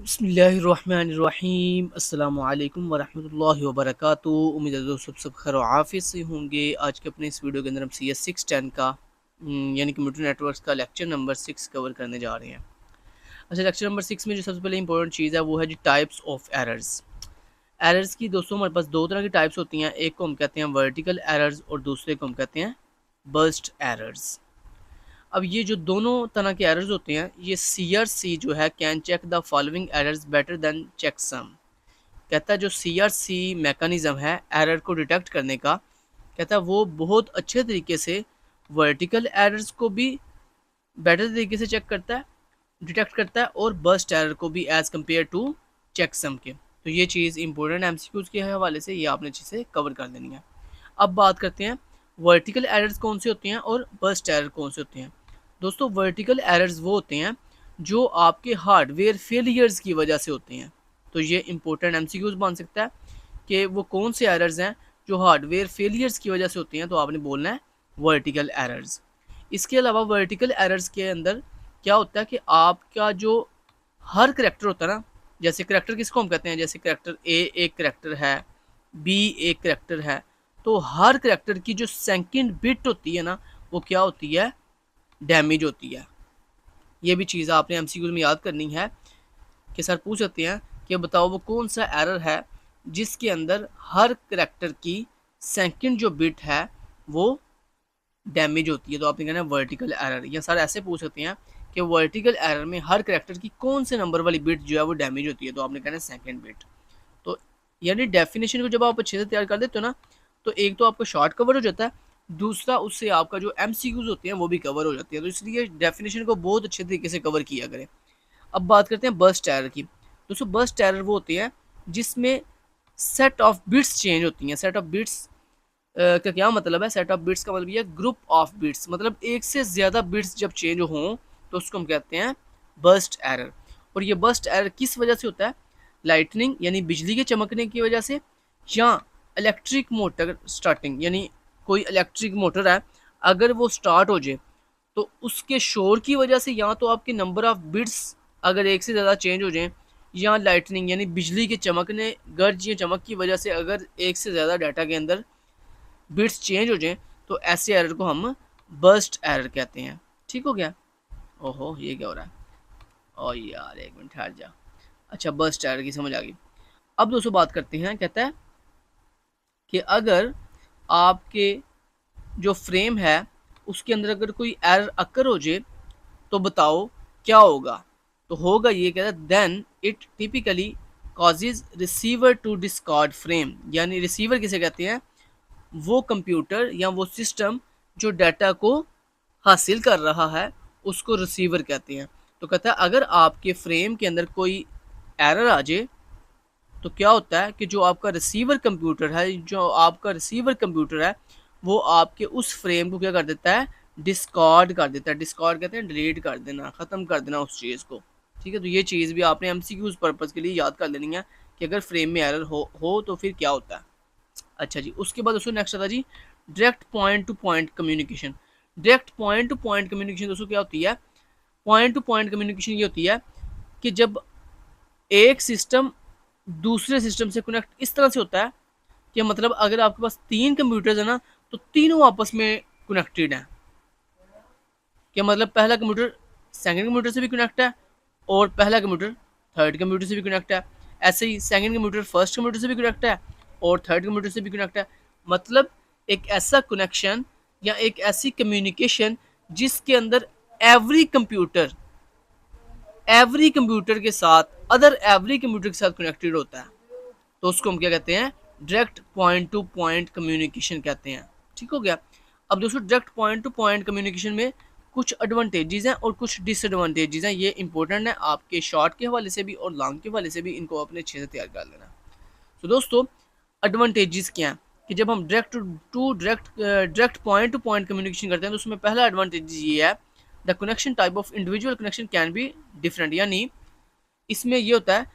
बिस्मिल्लाहिर्रहमानिर्रहीम अस्सलामुअलैकुम वरहमतुल्लाहि वबरकातुहू। उम्मीद है दोस्तों सब खैर आफियत से होंगे। आज के अपने इस वीडियो के अंदर हम सी एस 610 का यानी कंप्यूटर नेटवर्क्स का लेक्चर नंबर 6 कवर करने जा रहे हैं। अच्छा, लेक्चर नंबर 6 में जो सबसे पहले इंपॉर्टेंट चीज़ है वो है जी टाइप्स ऑफ एरर्स। एरर्स की दोस्तों हमारे पास दो तरह की टाइप्स होती हैं। एक को हम कहते हैं वर्टिकल एरर्स और दूसरे को हम कहते हैं बर्स्ट एरर्स। अब ये जो दोनों तरह के एरर्स होते हैं, ये CRC जो है can check the following errors better than check sum. कहता है जो CRC मैकेनिज़्म है एरर को डिटेक्ट करने का, कहता है वो बहुत अच्छे तरीके से वर्टिकल एरर्स को भी बेटर तरीके से चेक करता है, डिटेक्ट करता है, और बर्स्ट एरर को भी एज़ कम्पेयर टू चेक सम के। तो ये चीज़ इंपॉर्टेंट MCQs के हवाले से ये आपने अच्छे से कवर कर देनी है। अब बात करते हैं वर्टिकल एरर्स कौन से होते हैं और बर्स्ट एरर कौन से होते हैं। दोस्तों वर्टिकल एरर्स वो होते हैं जो आपके हार्डवेयर फेलियर्स की वजह से होते हैं। तो ये इंपॉर्टेंट MCQs बन सकता है कि वो कौन से एरर्स हैं जो हार्डवेयर फेलियर्स की वजह से होती हैं, तो आपने बोलना है वर्टिकल एरर्स। इसके अलावा वर्टिकल एरर्स के अंदर क्या होता है कि आपका जो हर करैक्टर होता है ना, जैसे करैक्टर किसको हम कहते हैं, जैसे करैक्टर ए एक करैक्टर है, बी एक करैक्टर है, तो हर करैक्टर की जो सेकंड बिट होती है ना वो क्या होती है, डैमेज होती है। ये भी चीज़ आपने MCQ में याद करनी है कि सर पूछ सकते हैं कि बताओ वो कौन सा एरर है जिसके अंदर हर करैक्टर की सेकंड जो बिट है वो डैमेज होती है। तो आपने कहना है वर्टिकल एरर। या सर ऐसे पूछ सकते हैं कि वर्टिकल एरर में हर करैक्टर की कौन से नंबर वाली बिट जो है वो डैमेज होती है, तो आपने कहना है सेकंड बिट। तो यानी डेफिनेशन को जब आप अच्छे से तैयार कर देते हो ना, तो एक तो आपका शॉर्ट कवर हो जाता है, दूसरा उससे आपका जो MCQs होते हैं वो भी कवर हो जाती है। तो इसलिए डेफिनेशन को बहुत अच्छे तरीके से कवर किया करें। अब बात करते हैं बर्स्ट एरर की। दोस्तों बर्स्ट एरर वो होती है जिसमें सेट ऑफ बिट्स चेंज होती हैं। सेट ऑफ बिट्स का क्या मतलब है, सेट ऑफ बिट्स का मतलब ये ग्रुप ऑफ बिट्स, मतलब एक से ज़्यादा बिट्स जब चेंज हों तो उसको हम कहते हैं बर्स्ट एरर। और ये बर्स्ट एरर किस वजह से होता है, लाइटनिंग यानी बिजली के चमकने की वजह से, या इलेक्ट्रिक मोटर स्टार्टिंग यानी कोई इलेक्ट्रिक मोटर है अगर वो स्टार्ट हो जाए तो उसके शोर की वजह से, या तो आपके नंबर ऑफ बिट्स अगर एक से ज़्यादा चेंज हो जाएं, या लाइटनिंग यानी बिजली के चमकने गरज या चमक की वजह से अगर एक से ज़्यादा डाटा के अंदर बिट्स चेंज हो जाएं, तो ऐसे एरर को हम बर्स्ट एरर कहते हैं। ठीक हो गया। ओहो ये क्या हो रहा है, ओ यार एक मिनट ठहर जा। अच्छा बर्स्ट एरर की समझ आ गई। अब दोस्तों बात करते हैं, कहता है कि अगर आपके जो फ्रेम है उसके अंदर अगर कोई एरर अकर हो जाए तो बताओ क्या होगा। तो होगा ये, कहता है then it typically causes receiver to discard frame. यानी रिसीवर किसे कहते हैं, वो कंप्यूटर या वो सिस्टम जो डाटा को हासिल कर रहा है उसको रिसीवर कहते हैं। तो कहता है अगर आपके फ्रेम के अंदर कोई एरर आ जाए तो क्या होता है कि जो आपका रिसीवर कंप्यूटर है, वो आपके उस फ्रेम को क्या कर देता है, डिस्कार्ड कर देता है। डिस्कार्ड कहते हैं डिलीट कर देना, ख़त्म कर देना उस चीज़ को। ठीक है, तो ये चीज़ भी आपने MCQs पर्पज़ के लिए याद कर लेनी है कि अगर फ्रेम में एरर हो तो फिर क्या होता है। अच्छा जी, उसके बाद दोस्तों नेक्स्ट आता जी direct point to point communication. Direct point to point communication दोस्तों क्या होती है, पॉइंट टू पॉइंट कम्युनिकेशन ये होती है कि जब एक सिस्टम दूसरे सिस्टम से कनेक्ट इस तरह से होता है कि मतलब अगर आपके पास 3 कंप्यूटर्स है ना तो तीनों आपस में कनेक्टेड हैं। क्या मतलब पहला कंप्यूटर सेकंड कंप्यूटर से भी कनेक्ट है और पहला कंप्यूटर थर्ड कंप्यूटर से भी कनेक्ट है। ऐसे ही सेकंड कंप्यूटर फर्स्ट कंप्यूटर से भी कनेक्ट है और थर्ड कंप्यूटर से भी कनेक्ट है। मतलब एक ऐसा कनेक्शन या एक ऐसी कम्युनिकेशन जिसके अंदर एवरी कंप्यूटर के साथ अदर एवरी कंप्यूटर के साथ कनेक्टेड होता है, तो उसको हम क्या कहते हैं, direct point to point communication कहते हैं। ठीक हो गया। अब दोस्तों direct point to point communication में कुछ एडवांटेजेस हैं और कुछ डिसएडवांटेजेस हैं। ये इंपॉर्टेंट है आपके शॉर्ट के हवाले से भी और लॉन्ग के हवाले से भी, इनको अपने अच्छे से तैयार कर लेना। तो दोस्तों एडवांटेजेस क्या हैं कि जब हम direct point to point communication करते हैं तो उसमें पहला एडवांटेज ये है, the connection type of individual connection can be different. यानी इसमें ये होता है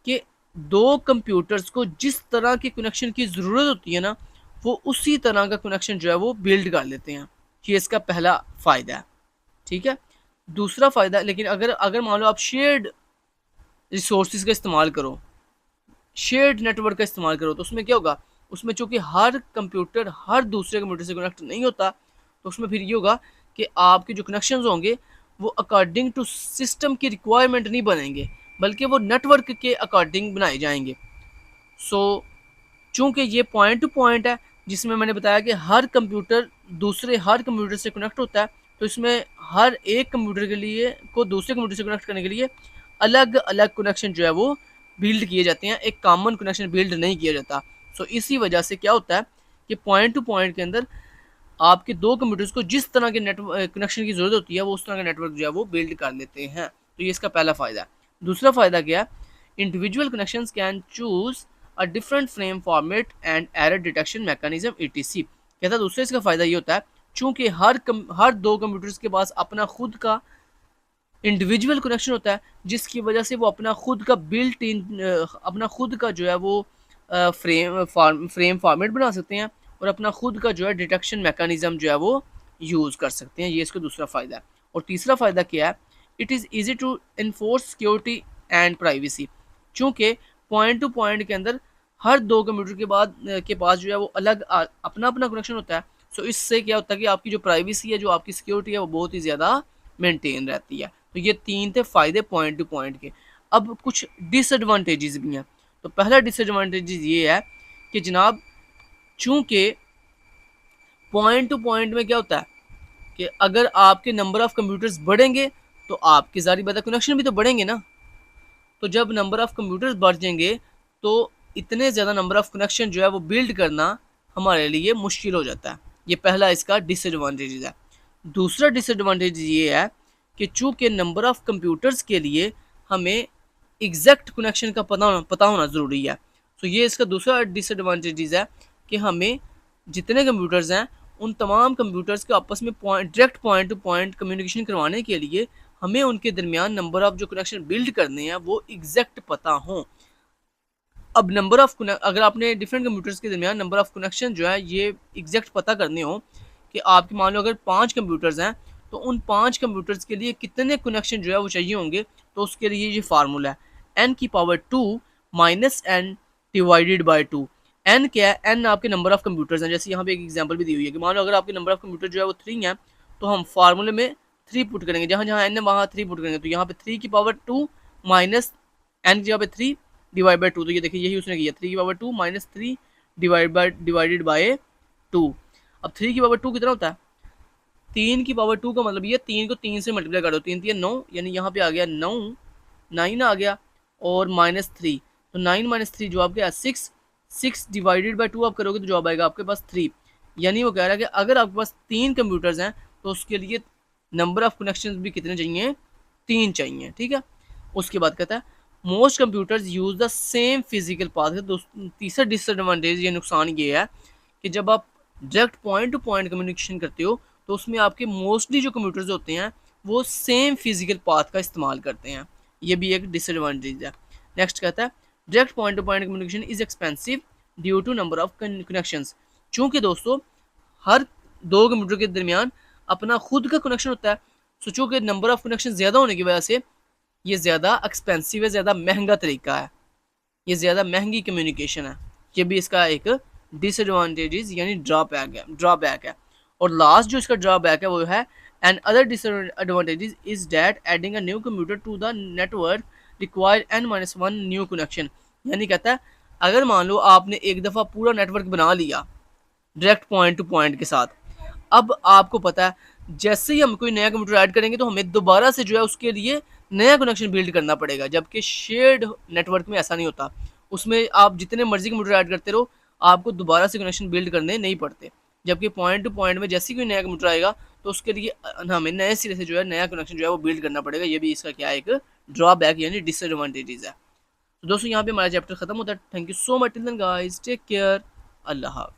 कि दो कंप्यूटर्स को जिस तरह के कनेक्शन की ज़रूरत होती है ना वो उसी तरह का कनेक्शन जो है वो बिल्ड कर लेते हैं। ये इसका पहला फ़ायदा है। ठीक है। दूसरा फ़ायदा, लेकिन अगर अगर मान लो आप रिसोर्सेज का इस्तेमाल करो, शेयर्ड नेटवर्क का इस्तेमाल करो, तो उसमें क्या होगा, उसमें चूँकि हर कंप्यूटर हर दूसरे कंप्यूटर से कनेक्ट नहीं होता, तो उसमें फिर ये होगा कि आपके जो कनेक्शंस होंगे वो अकॉर्डिंग टू सिस्टम की रिक्वायरमेंट नहीं बनेंगे, बल्कि वो नेटवर्क के अकॉर्डिंग बनाए जाएंगे। सो चूँकि ये पॉइंट टू पॉइंट है, जिसमें मैंने बताया कि हर कंप्यूटर दूसरे हर कंप्यूटर से कनेक्ट होता है, तो इसमें हर एक कंप्यूटर के लिए को दूसरे कंप्यूटर से कनेक्ट करने के लिए अलग अलग कनेक्शन जो है वो बिल्ड किए जाते हैं, एक कॉमन कनेक्शन बिल्ड नहीं किया जाता। सो इसी वजह से क्या होता है कि पॉइंट टू पॉइंट के अंदर आपके दो कंप्यूटर्स को जिस तरह के नेटवर्क कनेक्शन की ज़रूरत होती है वो उस तरह का नेटवर्क जो है वो बिल्ड कर लेते हैं। तो ये इसका पहला फ़ायदा है। दूसरा फ़ायदा क्या है, individual connections can choose a different frame format and error detection mechanism etc. कहता है दूसरा इसका फ़ायदा ये होता है, चूँकि हर दो कंप्यूटर्स के पास अपना खुद का इंडिविजुअल कनेक्शन होता है, जिसकी वजह से वो अपना खुद का बिल्ट इन अपना खुद का जो है वो फ्रेम फॉर्मेट बना सकते हैं और अपना खुद का जो है डिटेक्शन मैकेनिज्म जो है वो यूज़ कर सकते हैं। ये इसका दूसरा फ़ायदा है। और तीसरा फ़ायदा क्या है, it is easy to enforce security and privacy. चूँकि पॉइंट टू पॉइंट के अंदर हर दो कंप्यूटर के पास जो है वो अलग अपना अपना कनेक्शन होता है। सो इससे क्या होता है कि आपकी जो प्राइवेसी है, जो आपकी सिक्योरिटी है, वो बहुत ही ज़्यादा मेंटेन रहती है। तो ये तीन थे फ़ायदे पॉइंट टू पॉइंट के। अब कुछ डिसएडवांटेजेस भी हैं। तो पहला डिसएडवांटेजेस ये है कि जनाब, चूँकि पॉइंट टू पॉइंट में क्या होता है कि अगर आपके नंबर ऑफ़ कंप्यूटर्स बढ़ेंगे तो आपके ज़ाहिर-सी-बात कनेक्शन भी तो बढ़ेंगे ना। तो जब नंबर ऑफ़ कंप्यूटर्स बढ़ जाएंगे तो इतने ज़्यादा नंबर ऑफ़ कनेक्शन जो है वो बिल्ड करना हमारे लिए मुश्किल हो जाता है। ये पहला इसका डिसएडवांटेज है। दूसरा डिसएडवांटेज ये है कि चूँकि नंबर ऑफ़ कंप्यूटर्स के लिए हमें एग्जैक्ट कनेक्शन का पता होना ज़रूरी है। तो ये इसका दूसरा डिसएडवांटेज है कि हमें जितने कंप्यूटर्स हैं उन तमाम कंप्यूटर्स के आपस में direct point to point communication करवाने के लिए हमें उनके दरमियान नंबर ऑफ़ जो कनेक्शन बिल्ड करने हैं वो एग्जैक्ट पता हों। अब नंबर ऑफ़ अगर आपने डिफरेंट कंप्यूटर्स के दरमियान नंबर ऑफ़ कनेक्शन जो है ये एग्जैक्ट पता करने हो कि आपके मान लो अगर 5 कंप्यूटर्स हैं तो उन 5 कंप्यूटर्स के लिए कितने कनेक्शन जो है वो चाहिए होंगे, तो उसके लिए ये फार्मूला है n की power 2 minus n divided by 2। n क्या है, n आपके नंबर ऑफ़ कंप्यूटर्स हैं। जैसे यहाँ पे एक एग्जांपल भी दी हुई है कि मान लो अगर आपके नंबर ऑफ़ कंप्यूटर जो है वो 3 हैं, तो हम फार्मूले में 3 पुट करेंगे, जहाँ जहाँ n है वहाँ 3 पुट करेंगे, तो यहाँ पे 3 की पावर 2 माइनस n की जगह पे 3 डिवाइड बाई 2। तो ये देखिए यही उसने किया, 3 की पावर 2 माइनस 3 डिवाइडेड बाई 2। अब 3 की पावर 2 कितना होता है, 3 की पावर 2 का मतलब ये 3 को 3 से मल्टीप्लाई कर दो, 3 3 9, यानी यहाँ पे आ गया 9, 9 आ गया और माइनस 3, तो 9 माइनस 3 जवाब क्या है 6। 6 डिवाइडेड बाई 2 आप करोगे तो जवाब आएगा आपके पास 3। यानी वो कह रहा है कि अगर आपके पास 3 कंप्यूटर्स हैं तो उसके लिए नंबर ऑफ़ कनेक्शंस भी कितने चाहिए, 3 चाहिए। ठीक है। उसके बाद कहता है most computers use the same physical path. तीसरा डिसएडवांटेज ये नुकसान ये है कि जब आप direct point to point communication करते हो तो उसमें आपके मोस्टली जो कंप्यूटर्स होते हैं वो सेम फिजिकल पाथ का इस्तेमाल करते हैं। ये भी एक डिसएडवांटेज है। नेक्स्ट कहता है direct point to point communication is expensive due to number of connections. चूँकि दोस्तों हर दो कंप्यूटर के दरमियान अपना खुद का कनेक्शन होता है, सो चूँकि नंबर ऑफ कनेक्शन ज़्यादा होने की वजह से ये ज़्यादा एक्सपेंसिव है, ज़्यादा महंगा तरीका है, ये ज़्यादा महंगी कम्युनिकेशन है। ये भी इसका एक डिसएडवांटेजेस यानी ड्रॉबैक है। और लास्ट जो इसका ड्रॉबैक है वो है and other disadvantages is that adding a new computer to the network require n-1 new connection. यानी कहता है अगर मान लो आपने एक दफ़ा पूरा नेटवर्क बना लिया डायरेक्ट पॉइंट टू पॉइंट के साथ, अब आपको पता है जैसे ही हम कोई नया कंप्यूटर ऐड करेंगे तो हमें दोबारा से जो है उसके लिए नया कनेक्शन बिल्ड करना पड़ेगा, जबकि शेयर्ड नेटवर्क में ऐसा नहीं होता। उसमें आप जितने मर्जी कंप्यूटर ऐड करते रहो, आपको दोबारा से कनेक्शन बिल्ड करने नहीं पड़ते। जबकि पॉइंट टू पॉइंट में जैसे ही कोई नया कंप्यूटर आएगा तो उसके लिए हमें नए सिरे से जो है नया कनेक्शन जो है वो बिल्ड करना पड़ेगा। ये भी इसका क्या है एक ड्रॉबैक यानी डिसएडवांटेजेस है। तो दोस्तों यहाँ पे हमारा चैप्टर खत्म होता है। Thank you so much till then guys, take care, अल्लाह हाफ़िज़।